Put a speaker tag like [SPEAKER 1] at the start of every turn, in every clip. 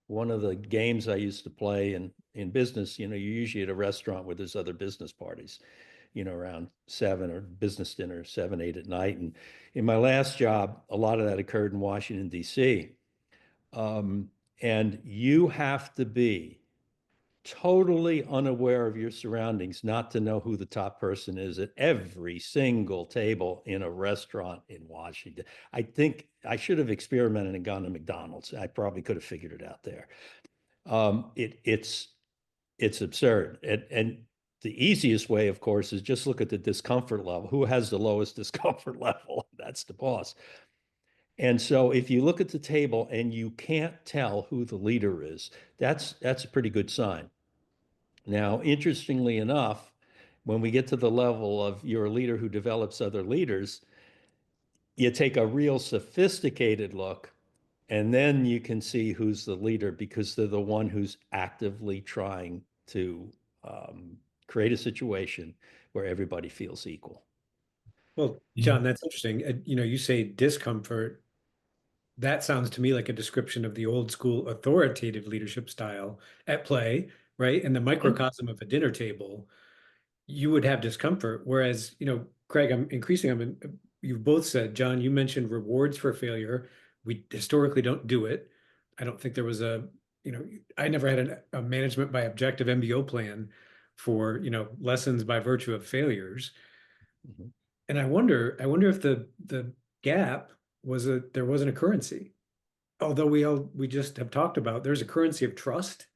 [SPEAKER 1] one of the games I used to play in business, you're usually at a restaurant where there's other business parties, around 7 or business dinner, 7, 8 at night. And in my last job, a lot of that occurred in Washington, D.C. And you have to be totally unaware of your surroundings not to know who the top person is at every single table in a restaurant in Washington. I think I should have experimented and gone to McDonald's. I probably could have figured it out there. It's absurd. And the easiest way, of course, is just look at the discomfort level. Who has the lowest discomfort level? That's the boss. And so if you look at the table and you can't tell who the leader is, that's a pretty good sign. Now, interestingly enough, when we get to the level of you're a leader who develops other leaders, you take a real sophisticated look, and then you can see who's the leader because they're the one who's actively trying to create a situation where everybody feels equal.
[SPEAKER 2] Well, John, that's interesting. You say discomfort. That sounds to me like a description of the old school authoritative leadership style at play, right? In the microcosm of a dinner table, you would have discomfort. Whereas, Craig, you've both said, John, you mentioned rewards for failure. We historically don't do it. I don't think there was I never had a management by objective MBO plan for, lessons by virtue of failures.
[SPEAKER 1] Mhm.
[SPEAKER 2] And I wonder if the gap there wasn't a currency. Although we just have talked about there's a currency of trust,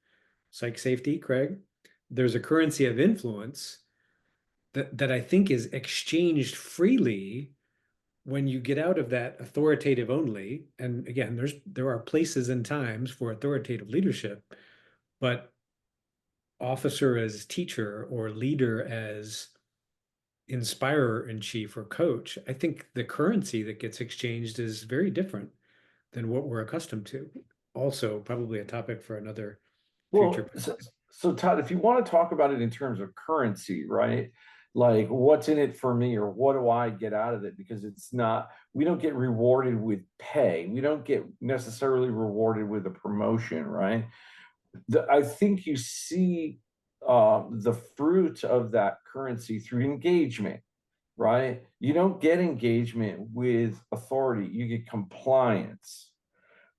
[SPEAKER 2] psych safety, Craig. There's a currency of influence that I think is exchanged freely when you get out of that authoritative only. And again, there are places and times for authoritative leadership, but officer as teacher or leader as inspirer in chief or coach, I think the currency that gets exchanged is very different than what we're accustomed to. Also, probably a topic for another future
[SPEAKER 3] Well, so Todd, if you want to talk about it in terms of currency, right? Like what's in it for me or what do I get out of it? Because we don't get rewarded with pay. We don't get necessarily rewarded with a promotion, right? I think you see the fruit of that currency through engagement, right? You don't get engagement with authority, you get compliance.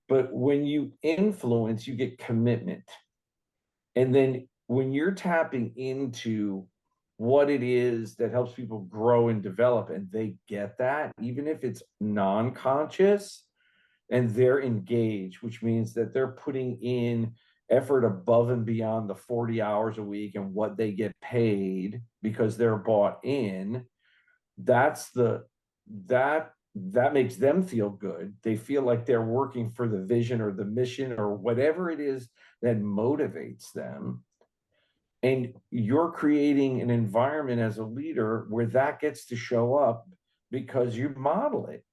[SPEAKER 3] But when you influence, you get commitment. And then when you're tapping into what it is that helps people grow and develop, and they get that, even if it's non conscious, and they're engaged, which means that they're putting in effort above and beyond the 40 hours a week and what they get paid because they're bought in. That's that makes them feel good. They feel like they're working for the vision or the mission or whatever it is that motivates them. And you're creating an environment as a leader where that gets to show up because you model it.